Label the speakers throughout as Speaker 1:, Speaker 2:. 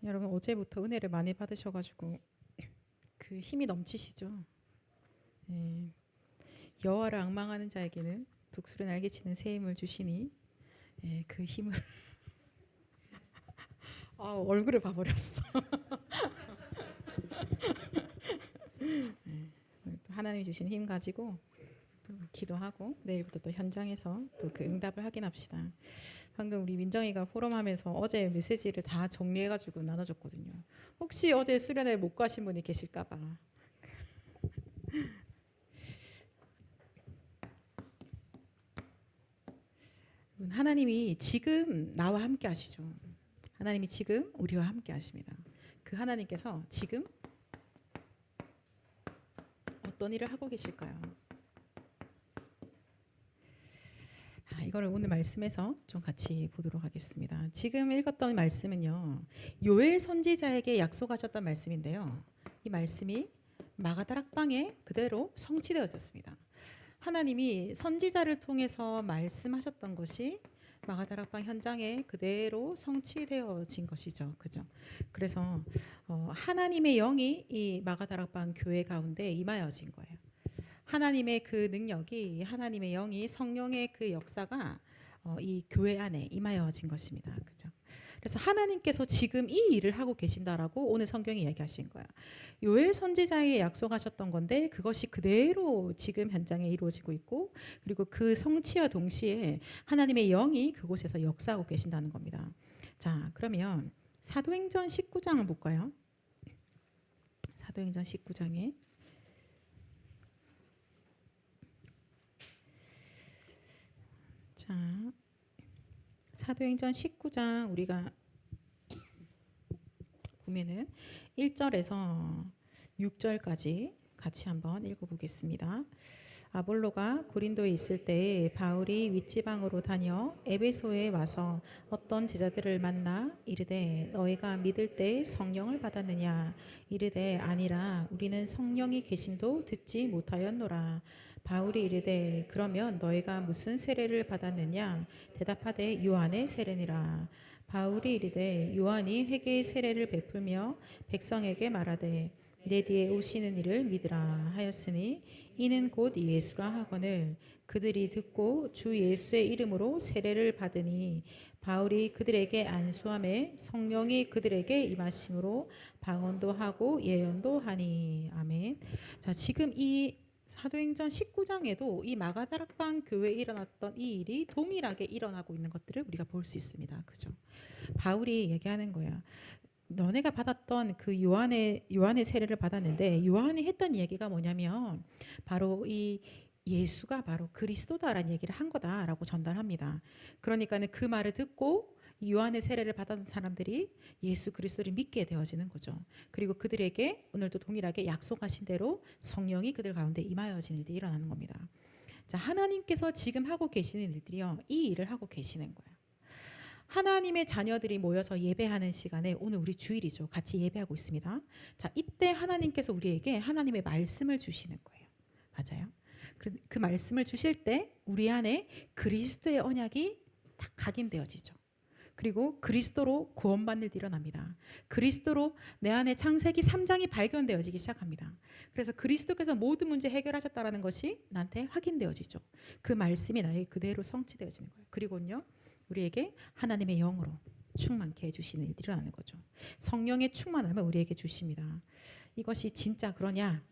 Speaker 1: 여러분 어제부터 은혜를 많이 받으셔가지고 그 힘이 넘치시죠? 예. 여호와를 앙망하는 자에게는 독수리 날개치는 새 힘을 주시니 예, 그 힘을 얼굴을 봐버렸어. 하나님이 주신 힘 가지고 또 기도하고 내일부터 또 현장에서 또 그 응답을 확인합시다. 방금 우리 민정이가 포럼하면서 어제 메시지를 다 정리해가지고 나눠줬거든요. 혹시 어제 수련회 못 가신 분이 계실까봐. 하나님이 지금 나와 함께 하시죠. 하나님이 지금 우리와 함께 하십니다. 그 하나님께서 지금 어떤 일을 하고 계실까요? 이거를 오늘 말씀에서 좀 같이 보도록 하겠습니다. 지금 읽었던 말씀은요, 요엘 선지자에게 약속하셨던 말씀인데요. 이 말씀이 마가다락방에 그대로 성취되었습니다. 하나님이 선지자를 통해서 말씀하셨던 것이 마가다락방 현장에 그대로 성취되어진 것이죠. 그죠? 그래서 하나님의 영이 이 마가다락방 교회 가운데 임하여진 거예요. 하나님의 그 능력이, 하나님의 영이, 성령의 그 역사가 이 교회 안에 임하여진 것입니다. 그죠? 그래서 하나님께서 지금 이 일을 하고 계신다라고 오늘 성경이 이야기하신 거야. 요엘 선지자에게 약속하셨던 건데 그것이 그대로 지금 현장에 이루어지고 있고, 그리고 그 성취와 동시에 하나님의 영이 그곳에서 역사하고 계신다는 겁니다. 자, 그러면 사도행전 19장을 볼까요? 사도행전 19장에 자, 사도행전 19장 우리가 보면은 1절에서 6절까지 같이 한번 읽어보겠습니다. 아볼로가 고린도에 있을 때 바울이 윗지방으로 다녀 에베소에 와서 어떤 제자들을 만나 이르되 너희가 믿을 때 성령을 받았느냐 이르되 아니라 우리는 성령이 계심도 듣지 못하였노라. 바울이 이르되 그러면 너희가 무슨 세례를 받았느냐 대답하되 요한의 세례니라. 바울이 이르되 요한이 회개의 세례를 베풀며 백성에게 말하되 내 뒤에 오시는 이를 믿으라 하였으니 이는 곧 예수라 하거늘 그들이 듣고 주 예수의 이름으로 세례를 받으니 바울이 그들에게 안수함에 성령이 그들에게 임하심으로 방언도 하고 예언도 하니. 아멘. 자, 지금 이 사도행전 19장에도 이 마가다락방 교회에 일어났던 이 일이 동일하게 일어나고 있는 것들을 우리가 볼 수 있습니다. 그죠? 바울이 얘기하는 거야. 너네가 받았던 그 요한의 세례를 받았는데 요한이 했던 얘기가 뭐냐면 바로 이 예수가 바로 그리스도다라는 얘기를 한 거다라고 전달합니다. 그러니까는 그 말을 듣고 요한의 세례를 받은 사람들이 예수 그리스도를 믿게 되어지는 거죠. 그리고 그들에게 오늘도 동일하게 약속하신 대로 성령이 그들 가운데 임하여지는 일이 일어나는 겁니다. 자, 하나님께서 지금 하고 계시는 일들이요, 이 일을 하고 계시는 거예요. 하나님의 자녀들이 모여서 예배하는 시간에 오늘 우리 주일이죠. 같이 예배하고 있습니다. 자, 이때 하나님께서 우리에게 하나님의 말씀을 주시는 거예요. 맞아요. 그 말씀을 주실 때 우리 안에 그리스도의 언약이 딱 각인되어지죠. 그리고 그리스도로 구원받는 일이 일어납니다. 그리스도로 내 안에 창세기 3장이 발견되어지기 시작합니다. 그래서 그리스도께서 모든 문제 해결하셨다는 것이 나한테 확인되어지죠. 그 말씀이 나에게 그대로 성취되어지는 거예요. 그리고요, 우리에게 하나님의 영으로 충만케 해주시는 일들이 일어나는 거죠. 성령의 충만함을 우리에게 주십니다. 이것이 진짜 그러냐?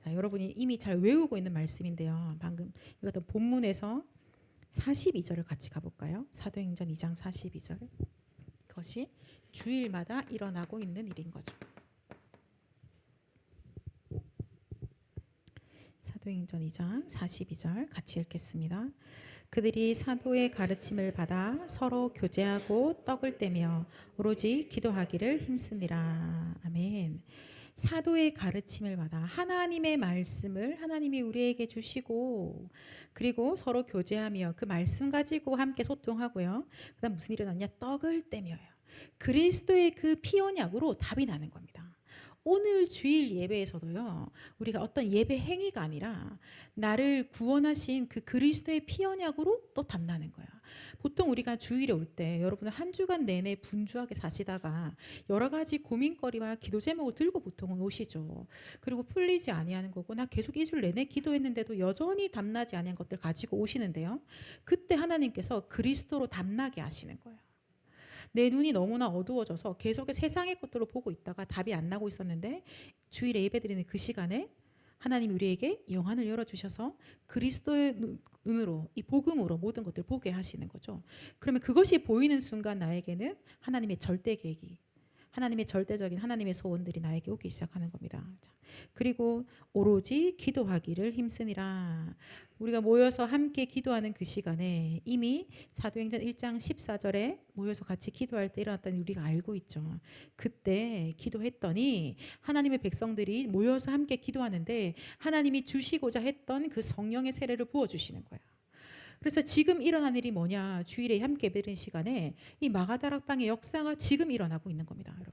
Speaker 1: 자, 여러분이 이미 잘 외우고 있는 말씀인데요. 방금 읽었던 본문에서 42절을 같이 가볼까요? 사도행전 2장 42절. 그것이 주일마다 일어나고 있는 일인 거죠. 사도행전 2장 42절 같이 읽겠습니다. 그들이 사도의 가르침을 받아 서로 교제하고 떡을 떼며 오로지 기도하기를 힘쓰니라. 아멘. 사도의 가르침을 받아 하나님의 말씀을 하나님이 우리에게 주시고, 그리고 서로 교제하며 그 말씀 가지고 함께 소통하고요. 그다음 무슨 일이 났냐? 떡을 떼며요. 그리스도의 그 피 언약으로 답이 나는 겁니다. 오늘 주일 예배에서도요, 우리가 어떤 예배 행위가 아니라 나를 구원하신 그 그리스도의 피 언약으로 또 답나는 거야. 보통 우리가 주일에 올 때 여러분은 한 주간 내내 분주하게 사시다가 여러 가지 고민거리와 기도 제목을 들고 보통은 오시죠. 그리고 풀리지 아니하는 거고 나 계속 이 주 내내 기도했는데도 여전히 담나지 아니한 것들 가지고 오시는데요. 그때 하나님께서 그리스도로 담나게 하시는 거예요. 내 눈이 너무나 어두워져서 계속 세상의 것들로 보고 있다가 답이 안 나고 있었는데 주일에 예배드리는 그 시간에 하나님이 우리에게 영안을 열어주셔서 그리스도의 눈으로 이 복음으로 모든 것들을 보게 하시는 거죠. 그러면 그것이 보이는 순간 나에게는 하나님의 절대 계획이 하나님의 절대적인 하나님의 소원들이 나에게 오기 시작하는 겁니다. 그리고 오로지 기도하기를 힘쓰니라. 우리가 모여서 함께 기도하는 그 시간에 이미 사도행전 1장 14절에 모여서 같이 기도할 때 일어났다는 우리가 알고 있죠. 그때 기도했더니 하나님의 백성들이 모여서 함께 기도하는데 하나님이 주시고자 했던 그 성령의 세례를 부어주시는 거예요. 그래서 지금 일어난 일이 뭐냐? 주일에 함께 예배드리는 시간에 이 마가다락방의 역사가 지금 일어나고 있는 겁니다, 여러분.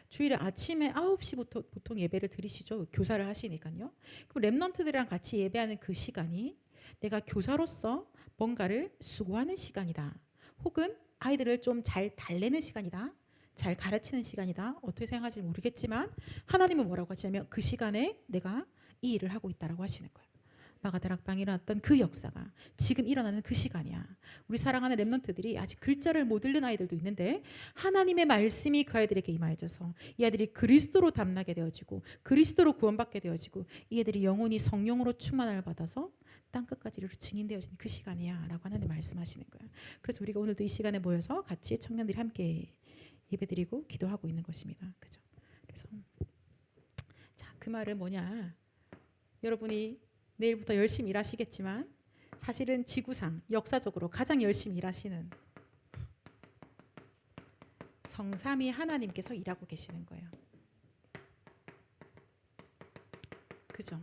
Speaker 1: 주일에 아침에 9시부터 보통 예배를 드리시죠. 교사를 하시니까요. 그럼 랩넌트들이랑 같이 예배하는 그 시간이 내가 교사로서 뭔가를 수고하는 시간이다. 혹은 아이들을 좀 잘 달래는 시간이다. 잘 가르치는 시간이다. 어떻게 생각하실지 모르겠지만 하나님은 뭐라고 하시냐면 그 시간에 내가 이 일을 하고 있다라고 하시는 거예요. 마가다락방에 일어났던 그 역사가 지금 일어나는 그 시간이야. 우리 사랑하는 랩런트들이 아직 글자를 못 읽는 아이들도 있는데 하나님의 말씀이 그 아이들에게 임하여져서 이 아이들이 그리스도로 담나게 되어지고 그리스도로 구원받게 되어지고 이 아이들이 영혼이 성령으로 충만함을 받아서 땅끝까지 이르러 증인되어지는 그 시간이야 라고 하나님 말씀하시는 거예요. 그래서 우리가 오늘도 이 시간에 모여서 같이 청년들이 함께 예배드리고 기도하고 있는 것입니다. 그죠? 그래서 자, 그 말은 뭐냐? 여러분이 내일부터 열심히 일하시겠지만 사실은 지구상 역사적으로 가장 열심히 일하시는 성삼위 하나님께서 일하고 계시는 거예요. 그죠?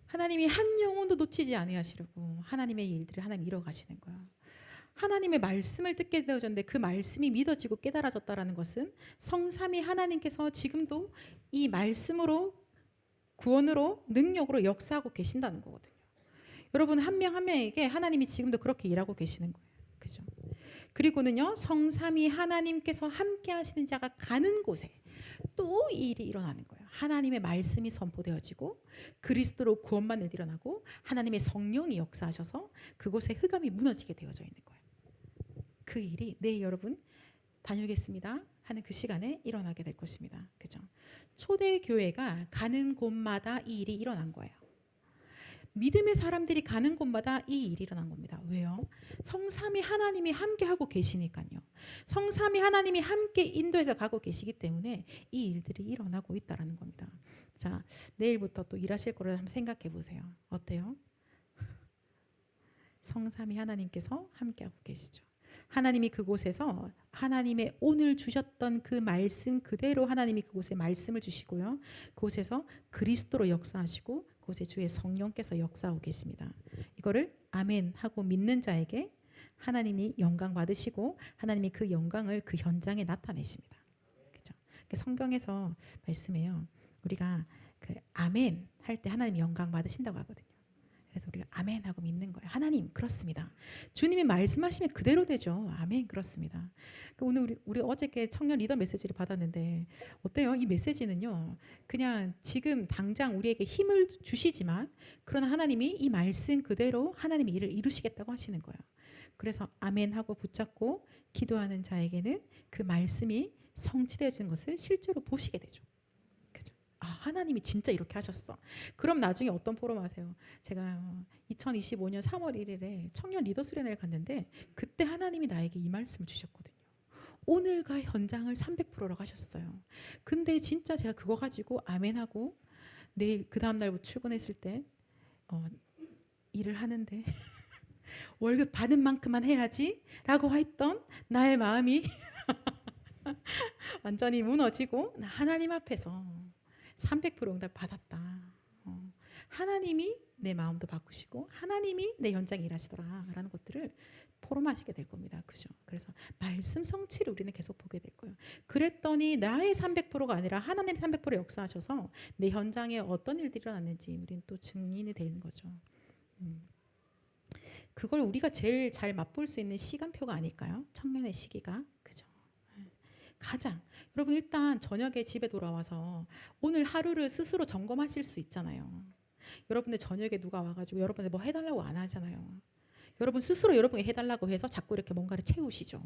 Speaker 1: 하나님이 한 영혼도 놓치지 아니하시려고 하나님의 일들을 하나님 이뤄가시는 거예요. 하나님의 말씀을 듣게 되어졌는데 그 말씀이 믿어지고 깨달아졌다는 것은 성삼위 하나님께서 지금도 이 말씀으로 구원으로 능력으로 역사하고 계신다는 거거든요. 여러분 한 명 한 명에게 하나님이 지금도 그렇게 일하고 계시는 거예요. 그죠? 그리고는요 성삼위 하나님께서 함께 하시는 자가 가는 곳에 또 이 일이 일어나는 거예요. 하나님의 말씀이 선포되어지고 그리스도로 구원만 일어나고 하나님의 성령이 역사하셔서 그곳에 흑암이 무너지게 되어져 있는 거예요. 그 일이 네 여러분 다녀오겠습니다 하는 그 시간에 일어나게 될 것입니다. 그죠? 초대교회가 가는 곳마다 이 일이 일어난 거예요. 믿음의 사람들이 가는 곳마다 이 일이 일어난 겁니다. 왜요? 성삼위 하나님이 함께하고 계시니까요. 성삼위 하나님이 함께 인도해서 가고 계시기 때문에 이 일들이 일어나고 있다는 겁니다. 자, 내일부터 또 일하실 거를 한번 생각해 보세요. 어때요? 성삼위 하나님께서 함께하고 계시죠. 하나님이 그곳에서 하나님의 오늘 주셨던 그 말씀 그대로 하나님이 그곳에 말씀을 주시고요. 그곳에서 그리스도로 역사하시고 그곳에 주의 성령께서 역사하고 계십니다. 이거를 아멘 하고 믿는 자에게 하나님이 영광 받으시고 하나님이 그 영광을 그 현장에 나타내십니다. 그렇죠? 성경에서 말씀해요. 우리가 그 아멘 할 때 하나님이 영광 받으신다고 하거든요. 그래서 우리가 아멘 하고 믿는 거예요. 하나님 그렇습니다. 주님이 말씀하시면 그대로 되죠. 아멘 그렇습니다. 오늘 우리 어저께 청년 리더 메시지를 받았는데 어때요? 이 메시지는요. 그냥 지금 당장 우리에게 힘을 주시지만 그러나 하나님이 이 말씀 그대로 하나님의 일을 이루시겠다고 하시는 거예요. 그래서 아멘 하고 붙잡고 기도하는 자에게는 그 말씀이 성취되어지는 것을 실제로 보시게 되죠. 아, 하나님이 진짜 이렇게 하셨어. 그럼 나중에 어떤 포럼 하세요? 제가 2025년 3월 1일에 청년 리더 수련회를 갔는데 그때 하나님이 나에게 이 말씀을 주셨거든요. 오늘과 현장을 300%로 가셨어요. 근데 진짜 제가 그거 가지고 아멘하고 내일 그 다음 날부터 출근했을 때 일을 하는데 월급 받은 만큼만 해야지 라고 했던 나의 마음이 완전히 무너지고 하나님 앞에서 300% 응답 받았다. 하나님이 내 마음도 바꾸시고 하나님이 내 현장에 일하시더라라는 것들을 포럼하시게 될 겁니다. 그죠? 그래서 말씀 성취를 우리는 계속 보게 될 거예요. 그랬더니 나의 300%가 아니라 하나님 300% 역사하셔서 내 현장에 어떤 일들이 일어났는지 우리는 또 증인이 되는 거죠. 그걸 우리가 제일 잘 맛볼 수 있는 시간표가 아닐까요? 청년의 시기가. 그죠? 가장 여러분 일단 저녁에 집에 돌아와서 오늘 하루를 스스로 점검하실 수 있잖아요. 여러분들 저녁에 누가 와가지고 여러분들 뭐 해달라고 안 하잖아요. 여러분 스스로 여러분이 해달라고 해서 자꾸 이렇게 뭔가를 채우시죠.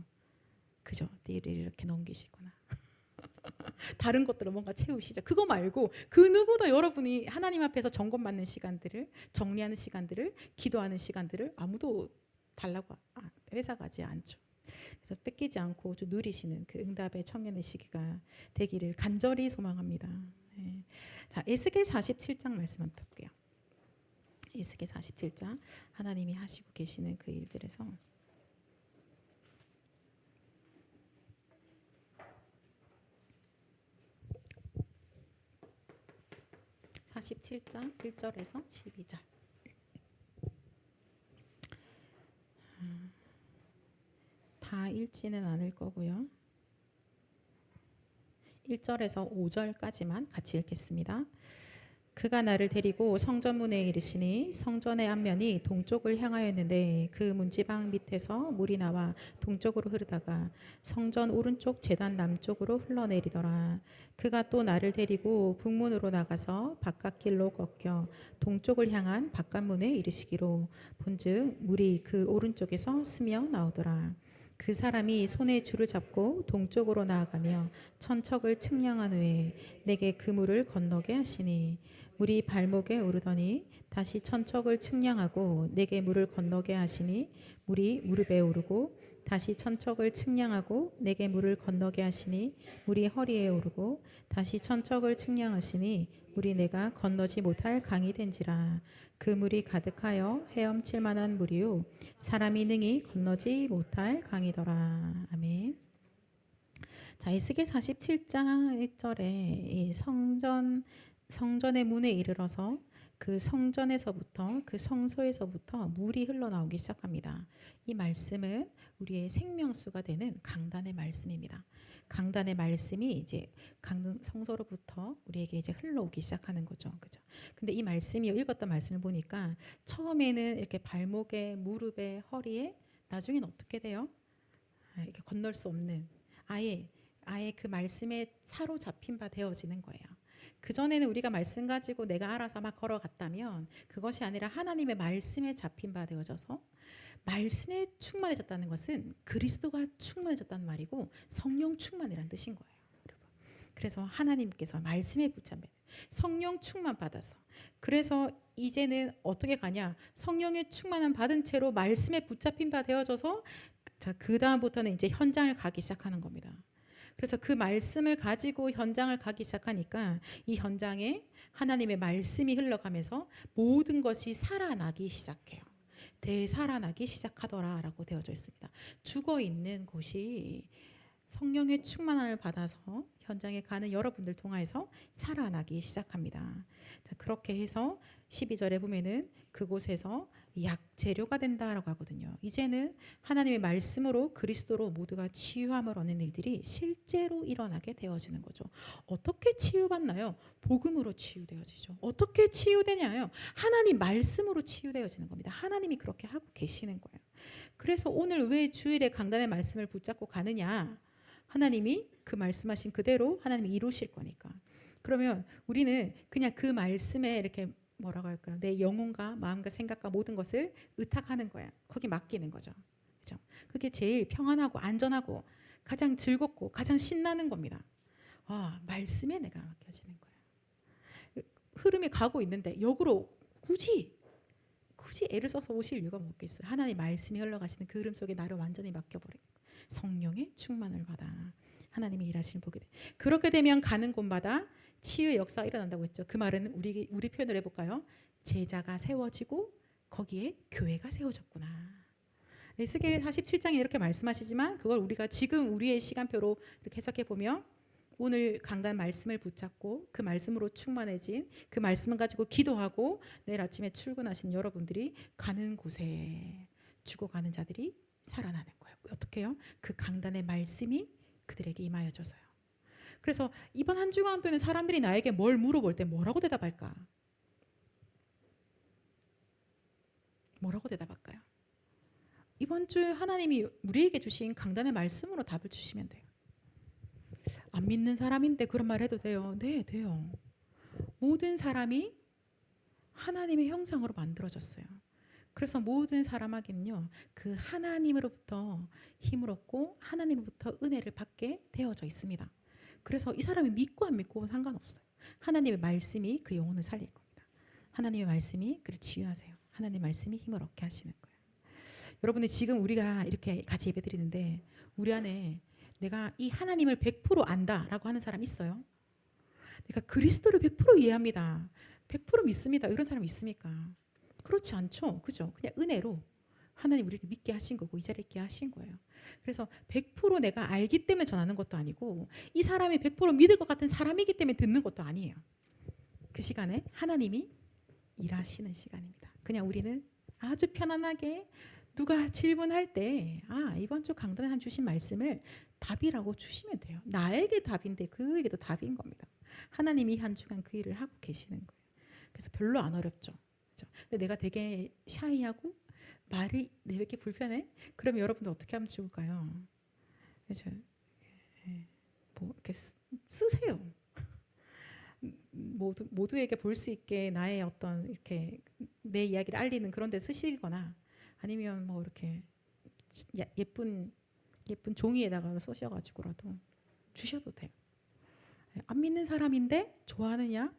Speaker 1: 그죠? 띠를 이렇게 넘기시거나 다른 것들을 뭔가 채우시죠. 그거 말고 그 누구도 여러분이 하나님 앞에서 점검받는 시간들을, 정리하는 시간들을, 기도하는 시간들을 아무도 달라고 회사가지 않죠. 그래서 뺏기지 않고 좀 누리시는 그 응답의 청년의 시기가 되기를 간절히 소망합니다. 네. 자, 에스겔 47장 말씀 한번 볼게요. 에스겔 47장 하나님이 하시고 계시는 그 일들에서 47장 1절에서 12절. 다 읽지는 않을 거고요. 1절에서 5절까지만 같이 읽겠습니다. 그가 나를 데리고 성전문에 이르시니 성전의 앞면이 동쪽을 향하였는데 그 문지방 밑에서 물이 나와 동쪽으로 흐르다가 성전 오른쪽 제단 남쪽으로 흘러내리더라. 그가 또 나를 데리고 북문으로 나가서 바깥길로 꺾여 동쪽을 향한 바깥문에 이르시기로 본즉 물이 그 오른쪽에서 스며 나오더라. 그 사람이 손에 줄을 잡고 동쪽으로 나아가며 천척을 측량한 후에 내게 그 물을 건너게 하시니 물이 발목에 오르더니 다시 천척을 측량하고 내게 물을 건너게 하시니 물이 무릎에 오르고 다시 천척을 측량하고 내게 물을 건너게 하시니 물이 허리에 오르고 다시 천척을 측량하시니 물이 내가 건너지 못할 강이 된지라. 그 물이 가득하여 헤엄칠 만한 물이요 사람이 능히 건너지 못할 강이더라. 아멘. 자, 에스겔 47장 1절에 이 성전의 문에 이르러서 그 성전에서부터 그 성소에서부터 물이 흘러나오기 시작합니다. 이 말씀은 우리의 생명수가 되는 강단의 말씀입니다. 강단의 말씀이 이제 성소로부터 우리에게 이제 흘러오기 시작하는 거죠. 그죠? 근데 이 말씀이 읽었던 말씀을 보니까 처음에는 이렇게 발목에, 무릎에, 허리에, 나중에는 어떻게 돼요? 이렇게 건널 수 없는 아예 그 말씀에 사로잡힌 바 되어지는 거예요. 그전에는 우리가 말씀 가지고 내가 알아서 막 걸어갔다면 그것이 아니라 하나님의 말씀에 잡힌 바 되어져서 말씀에 충만해졌다는 것은 그리스도가 충만해졌다는 말이고 성령 충만이라는 뜻인 거예요. 여러분. 그래서 하나님께서 말씀에 붙잡혀 성령 충만 받아서 그래서 이제는 어떻게 가냐 성령의 충만함 받은 채로 말씀에 붙잡힌 바 되어져서 자, 그 다음부터는 이제 현장을 가기 시작하는 겁니다. 그래서 그 말씀을 가지고 현장을 가기 시작하니까 이 현장에 하나님의 말씀이 흘러가면서 모든 것이 살아나기 시작해요. 되살아나기 시작하더라라고 되어져 있습니다. 죽어 있는 곳이 성령의 충만함을 받아서 현장에 가는 여러분들 통해서 살아나기 시작합니다. 자, 그렇게 해서 12절에 보면은 그곳에서 약재료가 된다라고 하거든요. 이제는 하나님의 말씀으로 그리스도로 모두가 치유함을 얻는 일들이 실제로 일어나게 되어지는 거죠. 어떻게 치유받나요? 복음으로 치유되어지죠. 어떻게 치유되냐요? 하나님 말씀으로 치유되어지는 겁니다. 하나님이 그렇게 하고 계시는 거예요. 그래서 오늘 왜 주일에 강단의 말씀을 붙잡고 가느냐? 하나님이 그 말씀하신 그대로 하나님이 이루실 거니까. 그러면 우리는 그냥 그 말씀에 이렇게 뭐라고 할까요? 내 영혼과 마음과 생각과 모든 것을 의탁하는 거야. 거기 맡기는 거죠. 그죠? 그게 제일 평안하고 안전하고 가장 즐겁고 가장 신나는 겁니다. 말씀에 내가 맡겨지는 거예요. 흐름이 가고 있는데 역으로 굳이 애를 써서 오실 이유가 뭐겠어요? 하나님 말씀이 흘러가시는 그 흐름 속에 나를 완전히 맡겨버린 성령의 충만을 받아 하나님이 일하시는 보게 돼. 그렇게 되면 가는 곳마다 치유의 역사가 일어난다고 했죠. 그 말은 우리 표현을 해볼까요? 제자가 세워지고 거기에 교회가 세워졌구나. 에스겔 47장에 이렇게 말씀하시지만 그걸 우리가 지금 우리의 시간표로 이렇게 해석해 보면 오늘 강단 말씀을 붙잡고 그 말씀으로 충만해진 그 말씀을 가지고 기도하고 내일 아침에 출근하신 여러분들이 가는 곳에 죽어가는 자들이 살아나는 거예요. 어떻게 해요? 그 강단의 말씀이 그들에게 임하여져서요. 그래서 이번 한 주간 동안 사람들이 나에게 뭘 물어볼 때 뭐라고 대답할까? 뭐라고 대답할까요? 이번 주 하나님이 우리에게 주신 강단의 말씀으로 답을 주시면 돼요. 안 믿는 사람인데 그런 말 해도 돼요? 네, 돼요. 모든 사람이 하나님의 형상으로 만들어졌어요. 그래서 모든 사람에게는요, 그 하나님으로부터 힘을 얻고 하나님으로부터 은혜를 받게 되어져 있습니다. 그래서 이 사람이 믿고 안 믿고 상관없어요. 하나님의 말씀이 그 영혼을 살릴 겁니다. 하나님의 말씀이 그를 치유하세요. 하나님의 말씀이 힘을 얻게 하시는 거예요. 여러분들 지금 우리가 이렇게 같이 예배드리는데 우리 안에 내가 이 하나님을 100% 안다라고 하는 사람 있어요? 내가 그리스도를 100% 이해합니다. 100% 믿습니다. 이런 사람 있습니까? 그렇지 않죠. 그죠? 그냥 은혜로 하나님 우리를 믿게 하신 거고 이 자리에 있게 하신 거예요. 그래서 100% 내가 알기 때문에 전하는 것도 아니고 이 사람이 100% 믿을 것 같은 사람이기 때문에 듣는 것도 아니에요. 그 시간에 하나님이 일하시는 시간입니다. 그냥 우리는 아주 편안하게 누가 질문할 때 이번 주 강단에 한 주신 말씀을 답이라고 주시면 돼요. 나에게 답인데 그에게도 답인 겁니다. 하나님이 한 주간 그 일을 하고 계시는 거예요. 그래서 별로 안 어렵죠. 그렇죠? 근데 내가 되게 샤이하고 말이 내 왜 이렇게 불편해? 그러면 여러분들 어떻게 하면 좋을까요? 그렇죠? 뭐 이렇게 쓰세요. 모두에게 볼 수 있게 나의 어떤 이렇게 내 이야기를 알리는 그런 데 쓰시거나 아니면 뭐 이렇게 예쁜 종이에다가 쓰셔가지고라도 주셔도 돼요. 안 믿는 사람인데 좋아하느냐?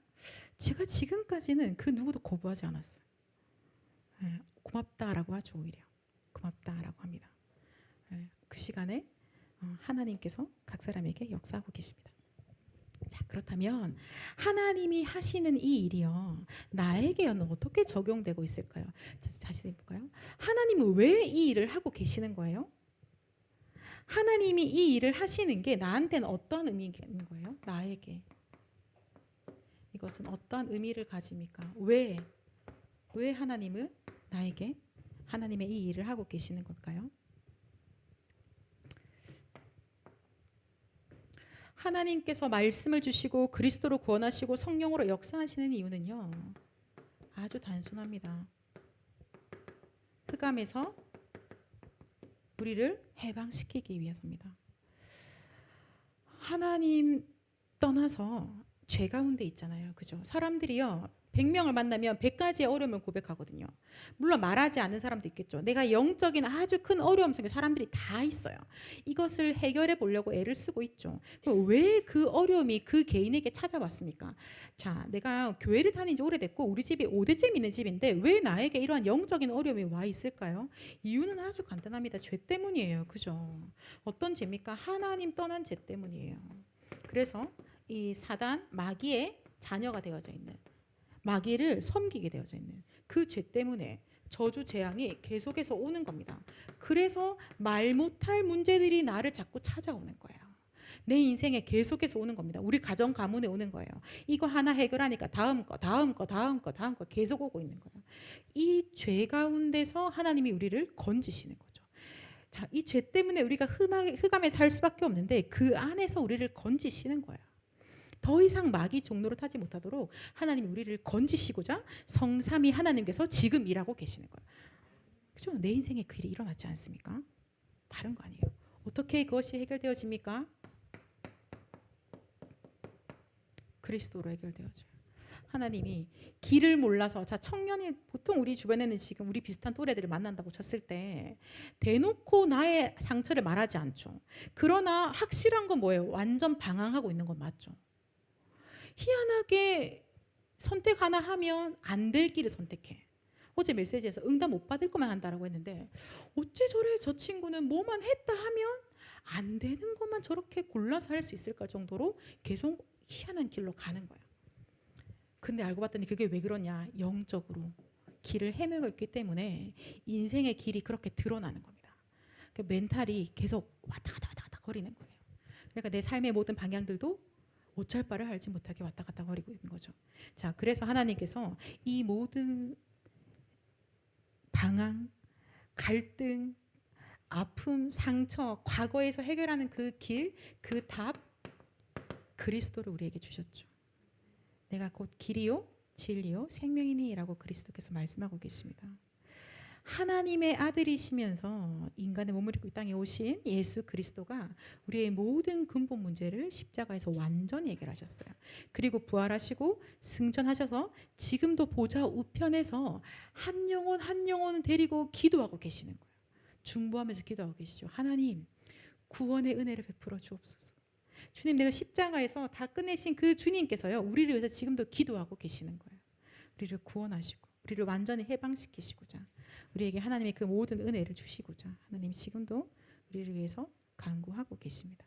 Speaker 1: 제가 지금까지는 그 누구도 거부하지 않았어요. 고맙다라고 하죠. 오히려 고맙다라고 합니다. 그 시간에 하나님께서 각 사람에게 역사하고 계십니다. 자, 그렇다면 하나님이 하시는 이 일이요 나에게는 어떻게 적용되고 있을까요? 자세히 볼까요? 하나님은 왜 이 일을 하고 계시는 거예요? 하나님이 이 일을 하시는 게 나한테는 어떤 의미인 거예요? 나에게 이것은 어떤 의미를 가집니까? 왜 하나님은 나에게 하나님의 이 일을 하고 계시는 걸까요? 하나님께서 말씀을 주시고 그리스도로 구원하시고 성령으로 역사하시는 이유는요 아주 단순합니다. 흑암에서 우리를 해방시키기 위해서입니다. 하나님 떠나서 죄 가운데 있잖아요. 그죠? 사람들이요 100명을 만나면 100가지의 어려움을 고백하거든요. 물론 말하지 않는 사람도 있겠죠. 내가 영적인 아주 큰 어려움 속에 사람들이 다 있어요. 이것을 해결해 보려고 애를 쓰고 있죠. 왜 그 어려움이 그 개인에게 찾아왔습니까? 자, 내가 교회를 다닌 지 오래됐고 우리 집이 5대째 있는 집인데 왜 나에게 이러한 영적인 어려움이 와 있을까요? 이유는 아주 간단합니다. 죄 때문이에요. 그죠? 어떤 죄입니까? 하나님 떠난 죄 때문이에요. 그래서 이 사단, 마귀의 자녀가 되어져 있는 마귀를 섬기게 되어져 있는 그 죄 때문에 저주 재앙이 계속해서 오는 겁니다. 그래서 말 못할 문제들이 나를 자꾸 찾아오는 거예요. 내 인생에 계속해서 오는 겁니다. 우리 가정 가문에 오는 거예요. 이거 하나 해결하니까 다음 거 계속 오고 있는 거예요. 이 죄 가운데서 하나님이 우리를 건지시는 거죠. 자, 이 죄 때문에 우리가 흑암에 살 수밖에 없는데 그 안에서 우리를 건지시는 거예요. 더 이상 마귀 종로를 타지 못하도록 하나님이 우리를 건지시고자 성삼위 하나님께서 지금 일하고 계시는 거예요. 그죠? 내 인생에 그 일이 일어났지 않습니까? 다른 거 아니에요. 어떻게 그것이 해결되어집니까? 그리스도로 해결되어져요. 하나님이 길을 몰라서 자 청년이 보통 우리 주변에는 지금 우리 비슷한 또래들을 만난다고 쳤을 때 대놓고 나의 상처를 말하지 않죠. 그러나 확실한 건 뭐예요? 완전 방황하고 있는 건 맞죠. 희한하게 선택 하나 하면 안 될 길을 선택해. 어제 메시지에서 응답 못 받을 것만 한다라고 했는데 어째 저래 저 친구는 뭐만 했다 하면 안 되는 것만 저렇게 골라서 할 수 있을까 정도로 계속 희한한 길로 가는 거예요. 근데 알고 봤더니 그게 왜 그러냐. 영적으로 길을 헤매고 있기 때문에 인생의 길이 그렇게 드러나는 겁니다. 멘탈이 계속 왔다 갔다 거리는 거예요. 그러니까 내 삶의 모든 방향들도 어쩔 바를 알지 못하게 왔다 갔다 거리고 있는 거죠. 자, 그래서 하나님께서 이 모든 방황, 갈등, 아픔, 상처, 과거에서 해결하는 그 길, 그 답, 그리스도를 우리에게 주셨죠. 내가 곧 길이요, 진리요, 생명이니라고 그리스도께서 말씀하고 계십니다. 하나님의 아들이시면서 인간의 몸을 입고 이 땅에 오신 예수 그리스도가 우리의 모든 근본 문제를 십자가에서 완전히 해결하셨어요. 그리고 부활하시고 승천하셔서 지금도 보좌 우편에서 한 영혼 한 영혼 데리고 기도하고 계시는 거예요. 중보하면서 기도하고 계시죠. 하나님, 구원의 은혜를 베풀어 주옵소서. 주님, 내가 십자가에서 다 끝내신 그 주님께서요, 우리를 위해서 지금도 기도하고 계시는 거예요. 우리를 구원하시고 우리를 완전히 해방시키시고자, 우리에게 하나님의 그 모든 은혜를 주시고자 하나님 지금도 우리를 위해서 간구하고 계십니다.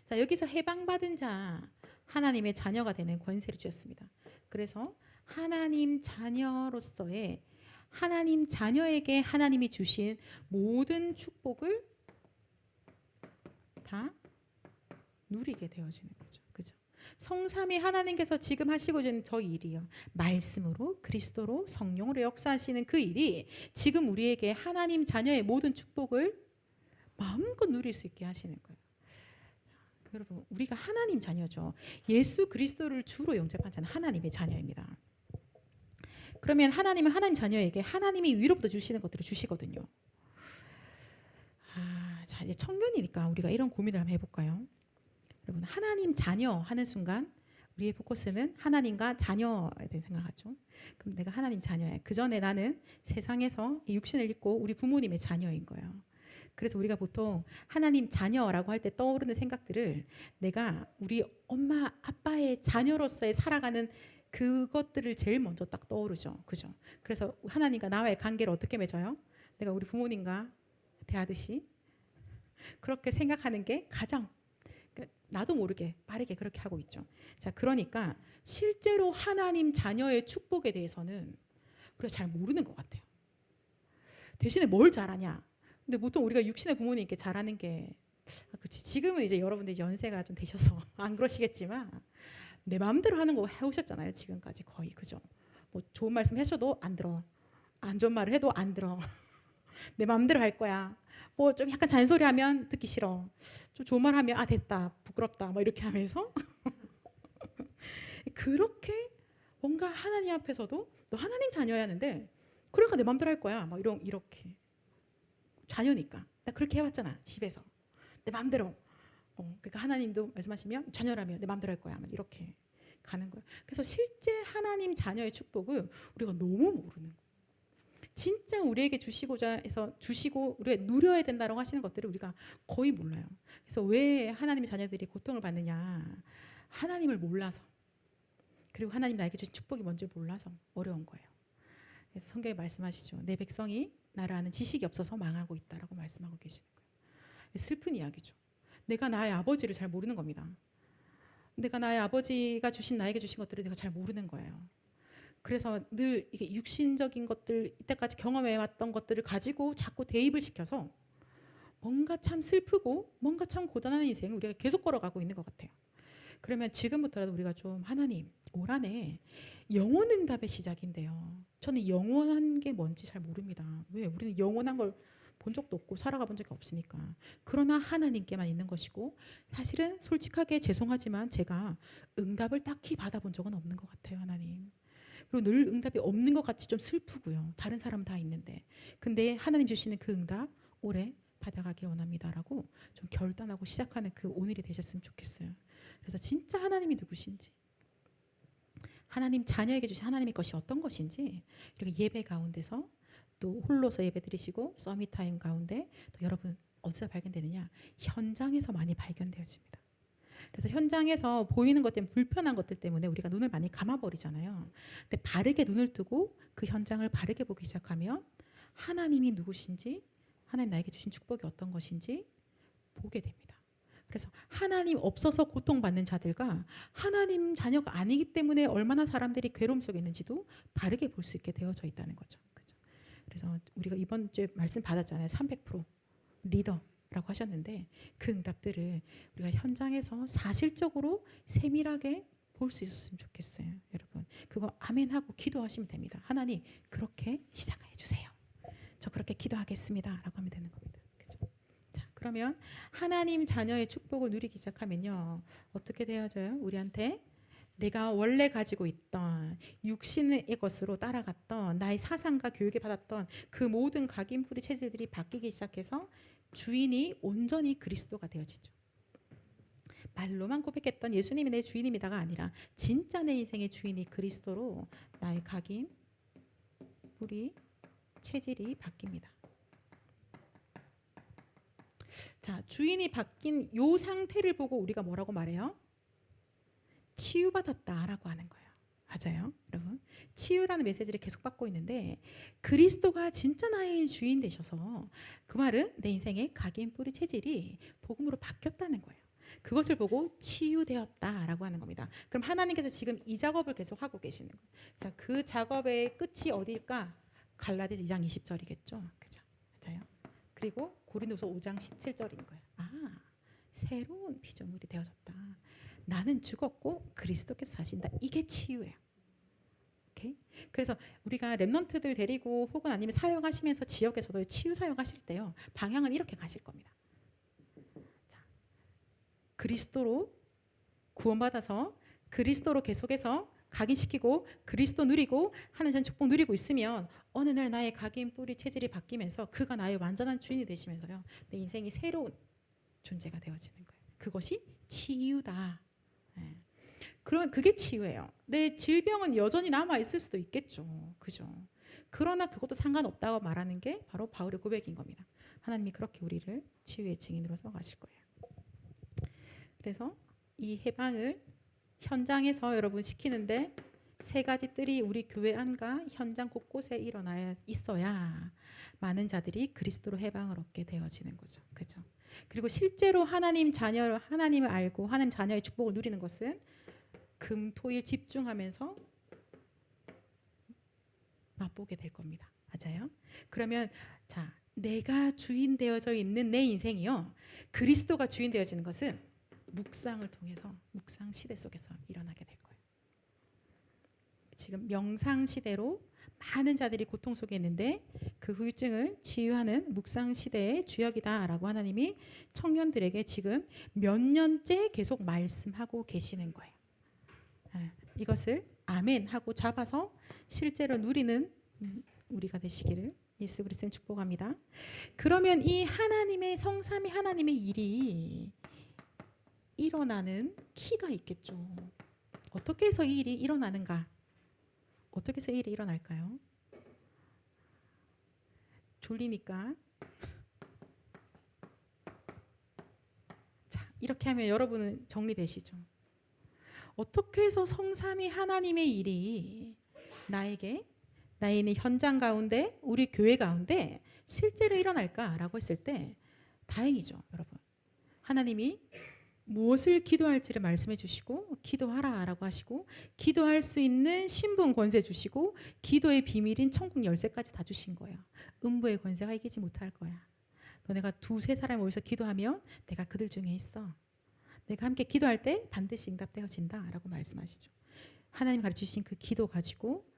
Speaker 1: 자, 여기서 해방받은 자, 하나님의 자녀가 되는 권세를 주셨습니다. 그래서 하나님 자녀로서의, 하나님 자녀에게 하나님이 주신 모든 축복을 다 누리게 되어지는 거죠. 그죠? 성삼위 하나님께서 지금 하시고 있는 저 일이요, 말씀으로 그리스도로 성령으로 역사하시는 그 일이 지금 우리에게 하나님 자녀의 모든 축복을 마음껏 누릴 수 있게 하시는 거예요. 자, 여러분, 우리가 하나님 자녀죠. 예수 그리스도를 주로 영접한 자는 하나님의 자녀입니다. 그러면 하나님은 하나님 자녀에게 하나님이 위로부터 주시는 것들을 주시거든요. 자, 이제 청년이니까 우리가 이런 고민을 한번 해볼까요? 여러분, 하나님 자녀 하는 순간 우리의 포커스는 하나님과 자녀에 대해 생각하죠. 그럼 내가 하나님 자녀야. 그 전에 나는 세상에서 이 육신을 입고 우리 부모님의 자녀인 거예요. 그래서 우리가 보통 하나님 자녀라고 할 때 떠오르는 생각들을, 내가 우리 엄마 아빠의 자녀로서의 살아가는 그것들을 제일 먼저 딱 떠오르죠. 그죠? 그래서 하나님과 나와의 관계를 어떻게 맺어요? 내가 우리 부모님과 대하듯이 그렇게 생각하는 게 가장, 나도 모르게 빠르게 그렇게 하고 있죠. 자, 그러니까 실제로 하나님 자녀의 축복에 대해서는 우리가 잘 모르는 것 같아요. 대신에 뭘 잘하냐? 근데 보통 우리가 육신의 부모님께 잘하는 게, 그렇지, 지금은 이제 여러분들 연세가 좀 되셔서 안 그러시겠지만 내 마음대로 하는 거 해오셨잖아요. 지금까지 거의. 그죠? 뭐 좋은 말씀 하셔도 안 들어, 안 좋은 말을 해도 안 들어. 내 마음대로 할 거야. 뭐 좀 약간 잔소리하면 듣기 싫어. 좀 좋은 말 하면 됐다, 부끄럽다, 뭐 이렇게 하면서 그렇게 뭔가 하나님 앞에서도 너 하나님 자녀야 하는데, 그러니까 내 마음대로 할 거야, 막 이렇게 자녀니까 나 그렇게 해왔잖아 집에서 내 마음대로. 그러니까 하나님도 말씀하시면 자녀라면 내 마음대로 할 거야, 이렇게 가는 거예요. 그래서 실제 하나님 자녀의 축복을 우리가 너무 모르는 거예요. 진짜 우리에게 주시고자 해서 주시고 우리가 누려야 된다고 하시는 것들을 우리가 거의 몰라요. 그래서 왜 하나님의 자녀들이 고통을 받느냐? 하나님을 몰라서, 그리고 하나님 나에게 주신 축복이 뭔지 몰라서 어려운 거예요. 그래서 성경에 말씀하시죠. 내 백성이 나를 아는 지식이 없어서 망하고 있다라고 말씀하고 계시는 거예요. 슬픈 이야기죠. 내가 나의 아버지를 잘 모르는 겁니다. 내가 나의 아버지가 나에게 주신 것들을 내가 잘 모르는 거예요. 그래서 늘 이게 육신적인 것들, 이때까지 경험해왔던 것들을 가지고 자꾸 대입을 시켜서 뭔가 참 슬프고 뭔가 참 고단한 인생을 우리가 계속 걸어가고 있는 것 같아요. 그러면 지금부터라도 우리가 좀, 하나님, 올 한해 영원응답의 시작인데요, 저는 영원한 게 뭔지 잘 모릅니다. 왜? 우리는 영원한 걸 본 적도 없고 살아가 본 적이 없으니까. 그러나 하나님께만 있는 것이고, 사실은 솔직하게 죄송하지만 제가 응답을 딱히 받아본 적은 없는 것 같아요. 하나님. 그리고 늘 응답이 없는 것 같이 좀 슬프고요. 다른 사람 다 있는데. 근데 하나님 주시는 그 응답 올해 받아가길 원합니다라고 좀 결단하고 시작하는 그 오늘이 되셨으면 좋겠어요. 그래서 진짜 하나님이 누구신지, 하나님 자녀에게 주신 하나님의 것이 어떤 것인지, 이렇게 예배 가운데서 또 홀로서 예배 드리시고 서밋타임 가운데 또 여러분 어디서 발견되느냐? 현장에서 많이 발견되어집니다. 그래서 현장에서 보이는 것 때문에, 불편한 것들 때문에 우리가 눈을 많이 감아버리잖아요. 근데 바르게 눈을 뜨고 그 현장을 바르게 보기 시작하면 하나님이 누구신지, 하나님 나에게 주신 축복이 어떤 것인지 보게 됩니다. 그래서 하나님 없어서 고통받는 자들과 하나님 자녀가 아니기 때문에 얼마나 사람들이 괴로움 속에 있는지도 바르게 볼 수 있게 되어져 있다는 거죠. 그죠? 그래서 우리가 이번 주에 말씀 받았잖아요. 300% 리더라고 하셨는데 그 응답들을 우리가 현장에서 사실적으로 세밀하게 볼 수 있었으면 좋겠어요. 여러분, 그거 아멘하고 기도하시면 됩니다. 하나님, 그렇게 시작해 주세요. 저 그렇게 기도하겠습니다 라고 하면 되는 겁니다. 그죠? 자, 그러면 하나님 자녀의 축복을 누리기 시작하면요, 어떻게 되어져요? 우리한테 내가 원래 가지고 있던 육신의 것으로 따라갔던 나의 사상과 교육에 받았던 그 모든 각인뿌리 체질들이 바뀌기 시작해서 주인이 온전히 그리스도가 되어지죠. 말로만 고백했던 예수님이 내 주인입니다가 아니라 진짜 내 인생의 주인이 그리스도로 나의 각인 뿌리 체질이 바뀝니다. 자, 주인이 바뀐 요 상태를 보고 우리가 뭐라고 말해요? 치유받았다라고 하는 거예요. 맞아요, 여러분. 치유라는 메시지를 계속 받고 있는데 그리스도가 진짜 나의 주인 되셔서 그 말은 내 인생의 각인 뿌리 체질이 복음으로 바뀌었다는 거예요. 그것을 보고 치유되었다라고 하는 겁니다. 그럼 하나님께서 지금 이 작업을 계속 하고 계시는 거예요. 자, 그 작업의 끝이 어디일까? 갈라디아서 2장 20절이겠죠. 그죠? 맞아요. 그리고 고린도서 5장 17절인 거예요. 아, 새로운 피조물이 되어졌다. 나는 죽었고 그리스도께서 사신다. 이게 치유예요. 오케이? 그래서 우리가 렘넌트들 데리고 혹은 아니면 사역하시면서 지역에서도 치유 사역하실 때요. 방향은 이렇게 가실 겁니다. 자, 그리스도로 구원받아서 그리스도로 계속해서 각인시키고 그리스도 누리고 하나님 축복 누리고 있으면 어느 날 나의 각인 뿌리 체질이 바뀌면서 그가 나의 완전한 주인이 되시면서요. 내 인생이 새로운 존재가 되어지는 거예요. 그것이 치유다. 네. 그런 그게 치유예요. 내 질병은 여전히 남아 있을 수도 있겠죠. 그죠? 그러나 그것도 상관없다고 말하는 게 바로 바울의 고백인 겁니다. 하나님이 그렇게 우리를 치유의 증인으로 써가실 거예요. 그래서 이 해방을 현장에서 여러분 시키는데 세 가지 뜰이 우리 교회 안과 현장 곳곳에 일어나야 있어야 많은 자들이 그리스도로 해방을 얻게 되어지는 거죠. 그죠? 그리고 실제로 하나님 자녀, 하나님을 알고 하나님 자녀의 축복을 누리는 것은 금, 토, 일 집중하면서 맛보게 될 겁니다. 맞아요? 그러면 자, 내가 주인 되어져 있는 내 인생이요. 그리스도가 주인 되어지는 것은 묵상을 통해서 묵상 시대 속에서 일어나게 될 거예요. 지금 명상 시대로 많은 자들이 고통 속에 있는데 그 후유증을 치유하는 묵상 시대의 주역이다라고 하나님이 청년들에게 지금 몇 년째 계속 말씀하고 계시는 거예요. 이것을 아멘 하고 잡아서 실제로 누리는 우리가 되시기를 예수 그리스도는 축복합니다. 그러면 이 하나님의 성삼위 하나님의 일이 일어나는 키가 있겠죠. 어떻게 해서 이 일이 일어나는가? 어떻게 해서 이 일이 일어날까요? 졸리니까 자, 이렇게 하면 여러분은 정리되시죠? 어떻게 해서 성삼위 하나님의 일이 나에게 나의 현장 가운데 우리 교회 가운데 실제로 일어날까라고 했을 때 다행이죠, 여러분. 하나님이 무엇을 기도할지를 말씀해 주시고 기도하라라고 하시고 기도할 수 있는 신분 권세 주시고 기도의 비밀인 천국 열쇠까지 다 주신 거예요. 음부의 권세가 이기지 못할 거야. 너네가 두세 사람 모여서 기도하면 내가 그들 중에 있어. 내가 함께 기도할 때 반드시 응답되어진다라고 말씀하시죠. 하나님 가르치신 그 기도 가지고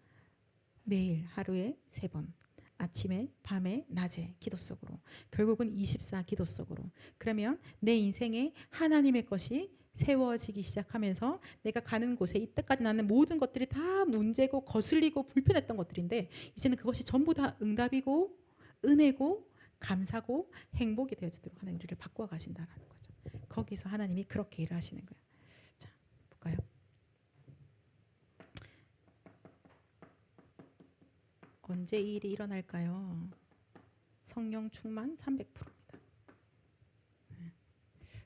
Speaker 1: 매일 하루에 3번 아침에 밤에 낮에 기도 속으로 결국은 24 기도 속으로 그러면 내 인생에 하나님의 것이 세워지기 시작하면서 내가 가는 곳에 이때까지 나는 모든 것들이 다 문제고 거슬리고 불편했던 것들인데 이제는 그것이 전부 다 응답이고 은혜고 감사고 행복이 되어지도록 하나님 우리를 바꿔 가신다라는 거죠. 거기서 하나님이 그렇게 일을 하시는 거예요. 자, 볼까요? 언제 이 일이 일어날까요? 성령 충만 300%입니다.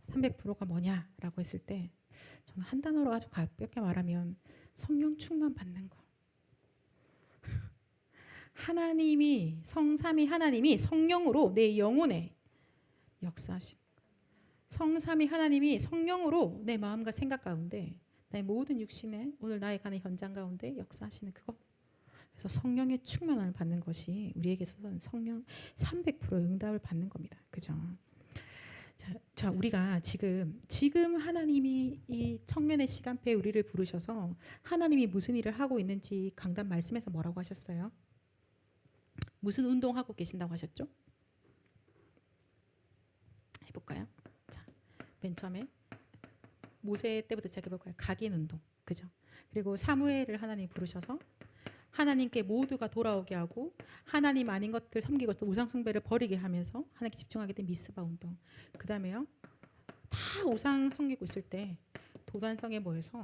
Speaker 1: 300%가 뭐냐라고 했을 때 저는 한 단어로 아주 가볍게 말하면 성령 충만 받는 거. 하나님이 성삼위 하나님이 성령으로 내 영혼에 역사하시는 거예요. 성삼위 하나님이 성령으로 내 마음과 생각 가운데 나의 모든 육신에 오늘 나의 가는 현장 가운데 역사하시는 그것. 그래서 성령의 충만함을 받는 것이 우리에게 있어서는 성령 300% 응답을 받는 겁니다. 그죠? 자, 우리가 지금 하나님이 이 청년의 시간표에 우리를 부르셔서 하나님이 무슨 일을 하고 있는지 강단 말씀에서 뭐라고 하셨어요? 무슨 운동하고 계신다고 하셨죠? 해볼까요? 자, 맨 처음에 모세 때부터 시작해볼까요? 각인 운동. 그죠? 그리고 사무엘을 하나님이 부르셔서 하나님께 모두가 돌아오게 하고 하나님 아닌 것들 섬기고 또 우상 숭배를 버리게 하면서 하나님께 집중하게 된 미스바 운동. 그다음에요. 다 우상 섬기고 있을 때 도단성에 모여서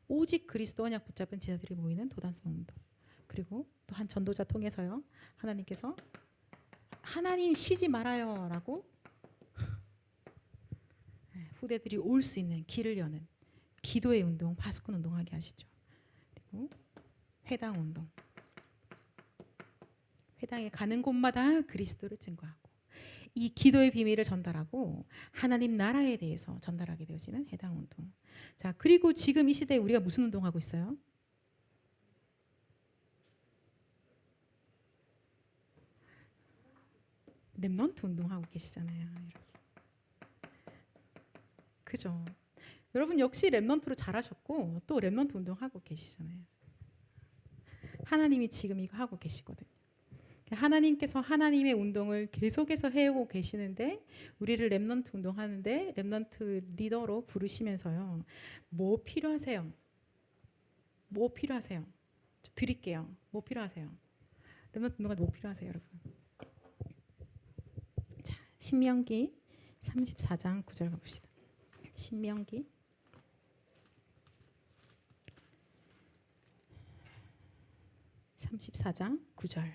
Speaker 1: 오직 그리스도 언약 붙잡은 제자들이 모이는 도단성 운동. 그리고 또 한 전도자 통해서요. 하나님께서 하나님 쉬지 말아요라고 후대들이 올 수 있는 길을 여는 기도의 운동, 파수꾼 운동하게 하시죠. 그리고 회당 운동. 회당에 가는 곳마다 그리스도를 증거하고 이 기도의 비밀을 전달하고 하나님 나라에 대해서 전달하게 되어지는 회당 운동. 자, 그리고 지금 이 시대에 우리가 무슨 운동하고 있어요? 렘넌트 운동하고 계시잖아요. 그죠? 여러분 역시 렘넌트로 잘하셨고 또 렘넌트 운동하고 계시잖아요. 하나님이 지금 이거 하고 계시거든요. 하나님께서 하나님의 운동을 계속해서 해오고 계시는데 우리를 렘넌트 운동하는데 렘넌트 리더로 부르시면서요. 뭐 필요하세요? 뭐 필요하세요? 드릴게요. 뭐 필요하세요? 렘넌트 운동가 뭐 필요하세요, 여러분? 자, 신명기 34장 9절 가봅시다. 신명기 34장 9절.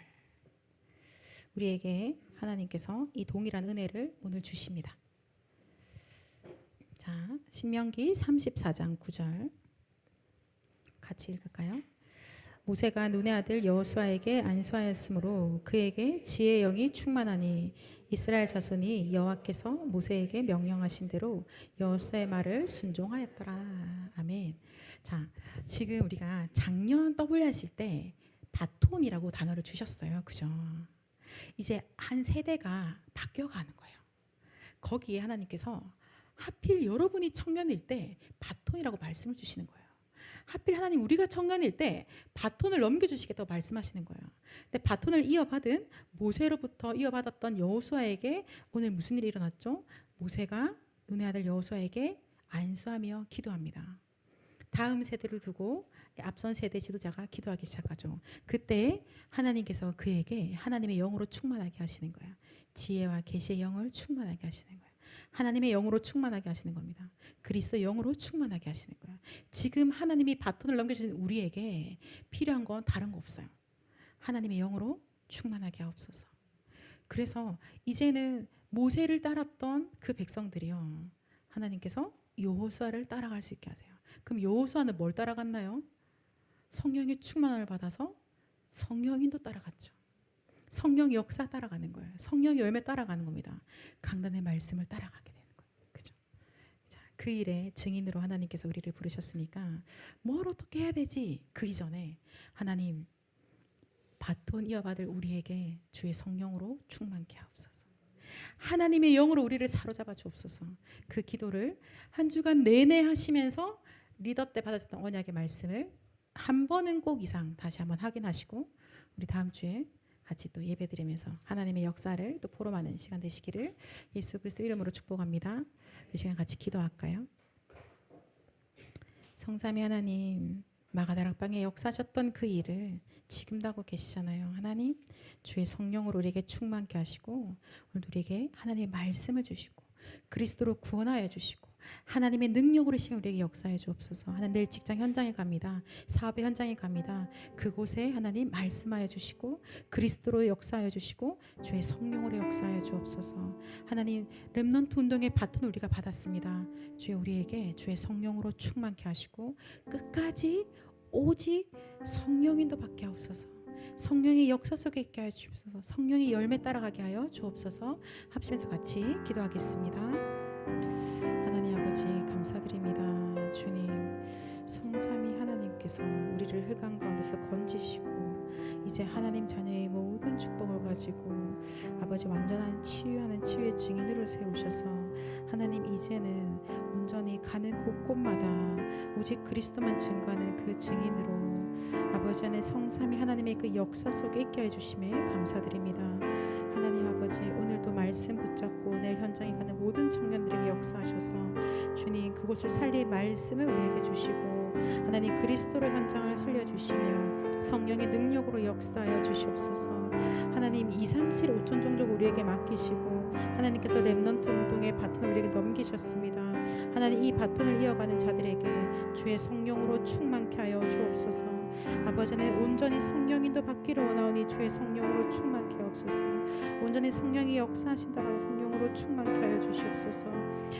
Speaker 1: 우리에게 하나님께서 이 동일한 은혜를 오늘 주십니다. 자, 신명기 34장 9절 같이 읽을까요? 모세가 눈의 아들 여호수아에게 안수하였으므로 그에게 지혜의 영이 충만하니 이스라엘 자손이 여호와께서 모세에게 명령하신 대로 여호수아의 말을 순종하였더라. 아멘. 자, 지금 우리가 작년 W 하실 때 바톤이라고 단어를 주셨어요. 그죠? 이제 한 세대가 바뀌어가는 거예요. 거기에 하나님께서 하필 여러분이 청년일 때 바톤이라고 말씀을 주시는 거예요. 하필 하나님 우리가 청년일 때 바톤을 넘겨주시겠다고 말씀하시는 거예요. 근데 바톤을 이어받은 모세로부터 이어받았던 여호수아에게 오늘 무슨 일이 일어났죠? 모세가 눈의 아들 여호수아에게 안수하며 기도합니다. 다음 세대를 두고 앞선 세대 지도자가 기도하기 시작하죠. 그때 하나님께서 그에게 하나님의 영으로 충만하게 하시는 거예요. 지혜와 계시의 영을 충만하게 하시는 거예요. 하나님의 영으로 충만하게 하시는 겁니다. 그리스도의 영으로 충만하게 하시는 거예요. 지금 하나님이 바톤을 넘겨주신 우리에게 필요한 건 다른 거 없어요. 하나님의 영으로 충만하게 하옵소서. 그래서 이제는 모세를 따랐던 그 백성들이요. 하나님께서 여호수아를 따라갈 수 있게 하세요. 그럼 여호수아는 뭘 따라갔나요? 성령의 충만함을 받아서 성령인도 따라갔죠. 성령 역사 따라가는 거예요. 성령의 열매 따라가는 겁니다. 강단의 말씀을 따라가게 되는 거예요. 그죠? 자, 그 일에 증인으로 하나님께서 우리를 부르셨으니까 뭘 어떻게 해야 되지? 그 이전에 하나님 바톤 이어받을 우리에게 주의 성령으로 충만케 하옵소서. 하나님의 영으로 우리를 사로잡아 주옵소서. 그 기도를 한 주간 내내 하시면서 리더 때 받았던 언약의 말씀을 한 번은 꼭 이상 다시 한번 확인하시고 우리 다음 주에 같이 또 예배드리면서 하나님의 역사를 또 포럼하는 시간 되시기를 예수 그리스도 이름으로 축복합니다. 이 시간 같이 기도할까요? 성삼위 하나님, 마가다락방에 역사하셨던 그 일을 지금도 하고 계시잖아요. 하나님, 주의 성령으로 우리에게 충만케 하시고 오늘 우리에게 하나님의 말씀을 주시고 그리스도로 구원하여 주시고 하나님의 능력으로 이 시간 우리에게 역사해 주옵소서. 하나님 내일 직장 현장에 갑니다. 사업의 현장에 갑니다. 그곳에 하나님 말씀하여 주시고 그리스도로 역사하여 주시고 주의 성령으로 역사하여 주옵소서. 하나님 렘넌트 운동의 바톤을 우리가 받았습니다. 주의 우리에게 주의 성령으로 충만케 하시고 끝까지 오직 성령인도 받게 하옵소서. 성령의 역사 속에 있게 하여 주옵소서. 성령의 열매 따라가게 하여 주옵소서. 합심해서 같이 기도하겠습니다. 하나님 아버지 감사드립니다. 주님 성삼위 하나님께서 우리를 흑암 가운데서 건지시고 이제 하나님 자녀의 모든 축복을 가지고 아버지 완전한 치유하는 치유의 증인으로 세우셔서 하나님 이제는 온전히 가는 곳곳마다 오직 그리스도만 증거하는 그 증인으로 아버지 안에 성삼위 하나님의 그 역사 속에 있게 해주심에 감사드립니다. 하나님 아버지 오늘도 말씀 붙잡고 내일 현장에 가는 모든 청년들에게 역사하셔서 주님 그곳을 살릴 말씀을 우리에게 주시고 하나님 그리스도로 현장을 흘려주시며 성령의 능력으로 역사하여 주시옵소서. 하나님 237 5천 종족 우리에게 맡기시고 하나님께서 렘넌트 운동의 바톤을 우리에게 넘기셨습니다. 하나님 이 바톤을 이어가는 자들에게 주의 성령으로 충만케 하여 주옵소서. 아버지 하나님 온전히 성령인도 받기를 원하오니 주의 성령으로 충만케 하옵소서. 온전히 성령이 역사하신다라고 성령으로 충만케 하여 주시옵소서.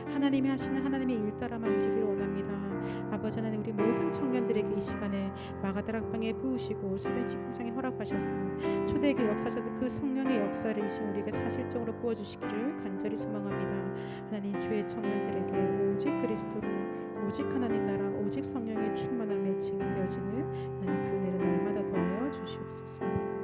Speaker 1: 하나님이 하시는 하나님의 일 따라만 움직이기를 원합니다. 아버지 하나님 우리 모든 청년들에게 이 시간에 마가다락방에 부으시고 사도행전 19장에 허락하셨음 초대교회 역사자들 그 성령의 역사를 이 시간 우리에게 사실적으로 부어주시기를 간절히 소망합니다. 하나님 주의 청년들에게 오직 그리스도로 오직 하나님 나라 오직 성령의 충만함에 증인되어지는 하나님 그 은혜를 날마다 더하여 주시옵소서.